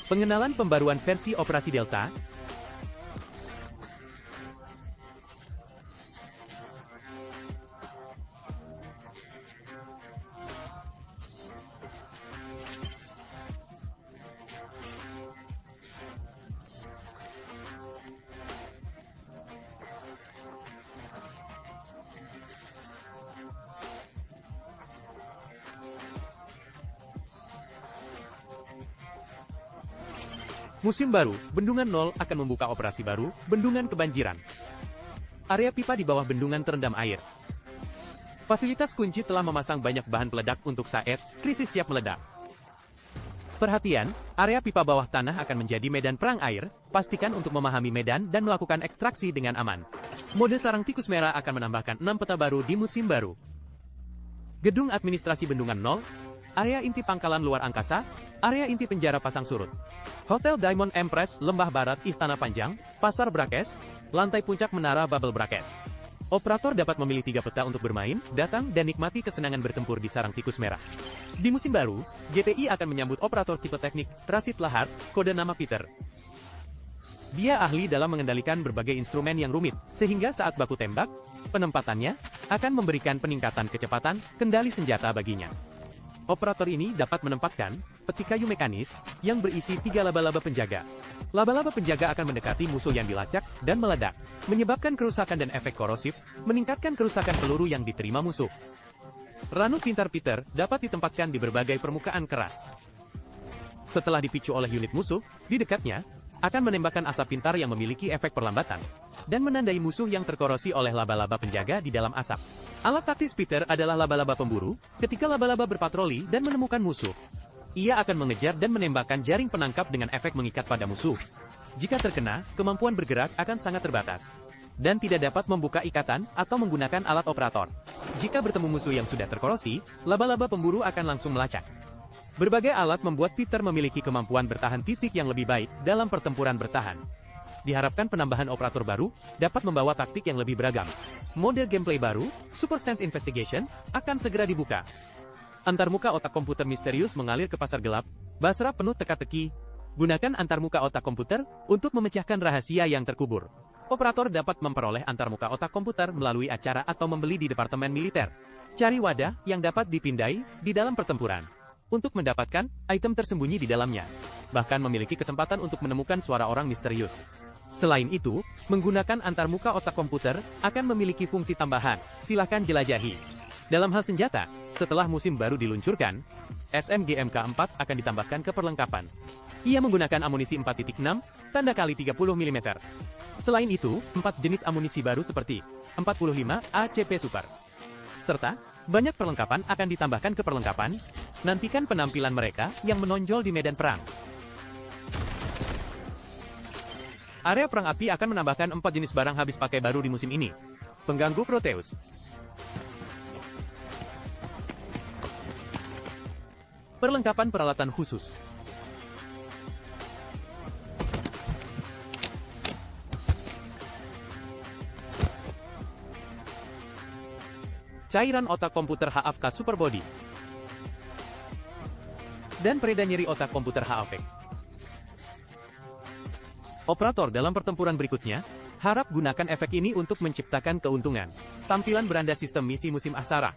Pengenalan pembaruan versi Operasi Delta. Musim baru, Bendungan 0 akan membuka operasi baru, Bendungan Kebanjiran. Area pipa di bawah bendungan terendam air. Fasilitas kunci telah memasang banyak bahan peledak untuk saat krisis siap meledak. Perhatian, area pipa bawah tanah akan menjadi medan perang air, pastikan untuk memahami medan dan melakukan ekstraksi dengan aman. Mode sarang tikus merah akan menambahkan 6 peta baru di musim baru. Gedung administrasi Bendungan 0, area inti pangkalan luar angkasa, area inti penjara pasang surut. Hotel Diamond Empress, Lembah Barat, Istana Panjang, Pasar Brakes, lantai puncak Menara Babel Brakes. Operator dapat memilih 3 peta untuk bermain, datang, dan nikmati kesenangan bertempur di sarang tikus merah. Di musim baru, GTI akan menyambut operator tipe teknik, Rashid Lahar, kode nama Peter. Dia ahli dalam mengendalikan berbagai instrumen yang rumit, sehingga saat baku tembak, penempatannya akan memberikan peningkatan kecepatan, kendali senjata baginya. Operator ini dapat menempatkan peti kayu mekanis yang berisi 3 laba-laba penjaga. Laba-laba penjaga akan mendekati musuh yang dilacak dan meledak, menyebabkan kerusakan dan efek korosif, meningkatkan kerusakan peluru yang diterima musuh. Ranut pintar Peter dapat ditempatkan di berbagai permukaan keras. Setelah dipicu oleh unit musuh, di dekatnya akan menembakkan asap pintar yang memiliki efek perlambatan dan menandai musuh yang terkorosi oleh laba-laba penjaga di dalam asap. Alat taktis Peter adalah laba-laba pemburu. Ketika laba-laba berpatroli dan menemukan musuh, ia akan mengejar dan menembakkan jaring penangkap dengan efek mengikat pada musuh. Jika terkena, kemampuan bergerak akan sangat terbatas dan tidak dapat membuka ikatan atau menggunakan alat operator. Jika bertemu musuh yang sudah terkorosi, laba-laba pemburu akan langsung melacak. Berbagai alat membuat Peter memiliki kemampuan bertahan titik yang lebih baik dalam pertempuran bertahan. Diharapkan penambahan operator baru dapat membawa taktik yang lebih beragam. Mode gameplay baru, Super Sense Investigation, akan segera dibuka. Antarmuka otak komputer misterius mengalir ke pasar gelap, Basra penuh teka-teki. Gunakan antarmuka otak komputer untuk memecahkan rahasia yang terkubur. Operator dapat memperoleh antarmuka otak komputer melalui acara atau membeli di departemen militer. Cari wadah yang dapat dipindai di dalam pertempuran untuk mendapatkan item tersembunyi di dalamnya. Bahkan memiliki kesempatan untuk menemukan suara orang misterius. Selain itu, menggunakan antarmuka otak komputer akan memiliki fungsi tambahan. Silakan jelajahi. Dalam hal senjata, setelah musim baru diluncurkan, SMG MK4 akan ditambahkan ke perlengkapan. Ia menggunakan amunisi 4.6, tanda kali 30 mm. Selain itu, 4 jenis amunisi baru seperti 45 ACP Super. Serta, banyak perlengkapan akan ditambahkan ke perlengkapan. Nantikan penampilan mereka yang menonjol di medan perang. Area perang api akan menambahkan 4 jenis barang habis pakai baru di musim ini. Pengganggu Proteus. Perlengkapan peralatan khusus. Cairan otak komputer HAFK Super Body. Dan pereda nyeri otak komputer HAFK. Operator dalam pertempuran berikutnya, harap gunakan efek ini untuk menciptakan keuntungan. Tampilan beranda sistem misi musim Asara.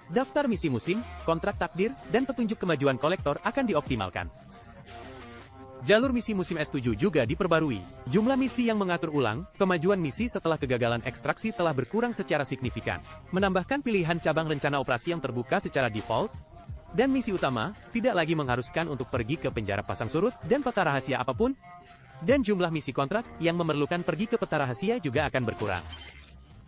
Daftar misi musim, kontrak takdir, dan petunjuk kemajuan kolektor akan dioptimalkan. Jalur misi musim S7 juga diperbarui. Jumlah misi yang mengatur ulang, kemajuan misi setelah kegagalan ekstraksi telah berkurang secara signifikan. Menambahkan pilihan cabang rencana operasi yang terbuka secara default, dan misi utama tidak lagi mengharuskan untuk pergi ke penjara pasang surut dan peta rahasia apapun, dan jumlah misi kontrak yang memerlukan pergi ke peta rahasia juga akan berkurang.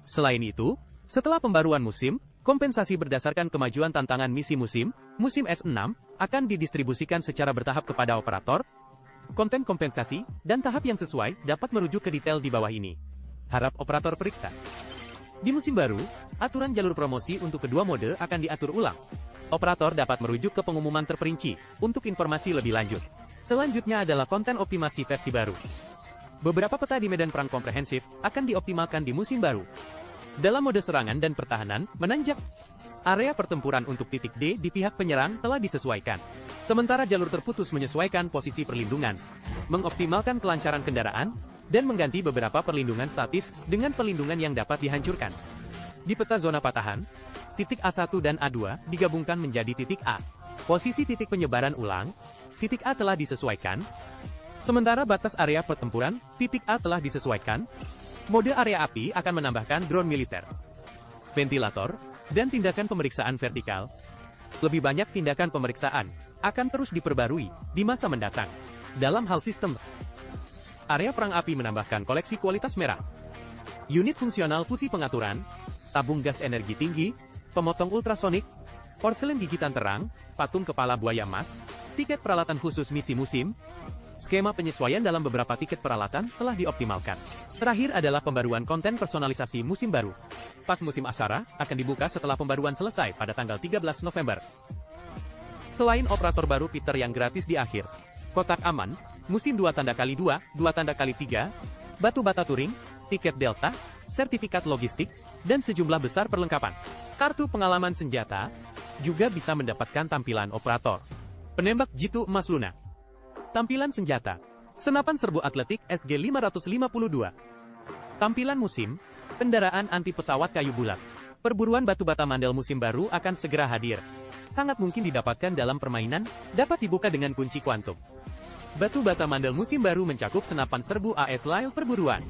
Selain itu, setelah pembaruan musim, kompensasi berdasarkan kemajuan tantangan misi musim S6 akan didistribusikan secara bertahap kepada operator. Konten kompensasi dan tahap yang sesuai dapat merujuk ke detail di bawah ini. Harap operator periksa. Di musim baru, aturan jalur promosi untuk kedua mode akan diatur ulang. Operator dapat merujuk ke pengumuman terperinci untuk informasi lebih lanjut. Selanjutnya adalah konten optimasi versi baru. Beberapa peta di medan perang komprehensif akan dioptimalkan di musim baru. Dalam mode serangan dan pertahanan, menanjak. Area pertempuran untuk titik D di pihak penyerang telah disesuaikan. Sementara jalur terputus menyesuaikan posisi perlindungan, mengoptimalkan kelancaran kendaraan, dan mengganti beberapa perlindungan statis dengan perlindungan yang dapat dihancurkan. Di peta zona patahan, titik A1 dan A2 digabungkan menjadi titik A. Posisi titik penyebaran ulang, titik A telah disesuaikan. Sementara batas area pertempuran, titik A telah disesuaikan. Mode area api akan menambahkan drone militer, ventilator, dan tindakan pemeriksaan vertikal. Lebih banyak tindakan pemeriksaan akan terus diperbarui di masa mendatang. Dalam hal sistem, area perang api menambahkan koleksi kualitas merah, unit fungsional fusi pengaturan, tabung gas energi tinggi, pemotong ultrasonik, porselen gigitan terang, patung kepala buaya emas, tiket peralatan khusus misi musim. Skema penyesuaian dalam beberapa tiket peralatan telah dioptimalkan. Terakhir adalah pembaruan konten personalisasi musim baru. Pas musim Asara akan dibuka setelah pembaruan selesai pada tanggal 13 November. Selain operator baru Peter yang gratis di akhir, kotak aman, musim 2 tanda kali 2, 2 tanda kali 3, batu bata touring, tiket delta, sertifikat logistik, dan sejumlah besar perlengkapan. Kartu pengalaman senjata juga bisa mendapatkan tampilan operator. Penembak jitu emas Luna. Tampilan senjata, senapan serbu atletik SG-552. Tampilan musim, kendaraan anti pesawat kayu bulat. Perburuan batu bata mandel musim baru akan segera hadir. Sangat mungkin didapatkan dalam permainan, dapat dibuka dengan kunci kuantum. Batu bata mandel musim baru mencakup senapan serbu AS Lyle perburuan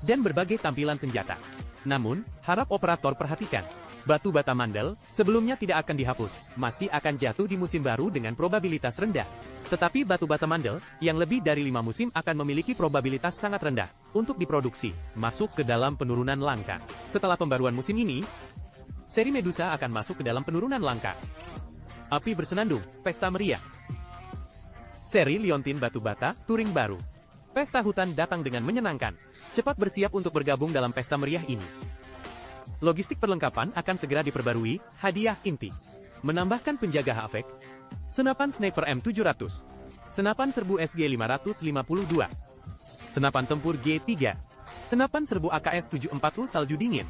dan berbagai tampilan senjata. Namun, harap operator perhatikan, batu bata mandel sebelumnya tidak akan dihapus, masih akan jatuh di musim baru dengan probabilitas rendah. Tetapi batu bata mandel yang lebih dari 5 musim akan memiliki probabilitas sangat rendah untuk diproduksi, masuk ke dalam penurunan langka. Setelah pembaruan musim ini, seri Medusa akan masuk ke dalam penurunan langka. Api bersenandung, pesta meriah. Seri Liontin batu bata, touring baru. Pesta hutan datang dengan menyenangkan. Cepat bersiap untuk bergabung dalam pesta meriah ini. Logistik perlengkapan akan segera diperbarui, hadiah inti. Menambahkan penjaga HVEC, senapan sniper M700, senapan serbu SG-552, senapan tempur G3, senapan serbu AKS-740 salju dingin,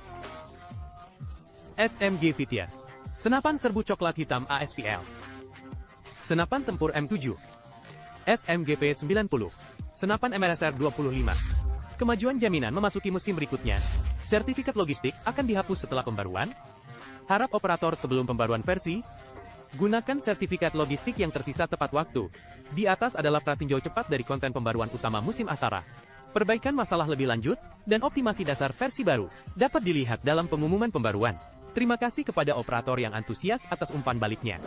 SMG Vitias, senapan serbu coklat hitam ASPL, senapan tempur M7, SMG P90, senapan MRSR 25. Kemajuan jaminan memasuki musim berikutnya. Sertifikat logistik akan dihapus setelah pembaruan. Harap operator sebelum pembaruan versi, gunakan sertifikat logistik yang tersisa tepat waktu. Di atas adalah pratinjau cepat dari konten pembaruan utama musim Asara. Perbaikan masalah lebih lanjut, dan optimasi dasar versi baru, dapat dilihat dalam pengumuman pembaruan. Terima kasih kepada operator yang antusias atas umpan baliknya.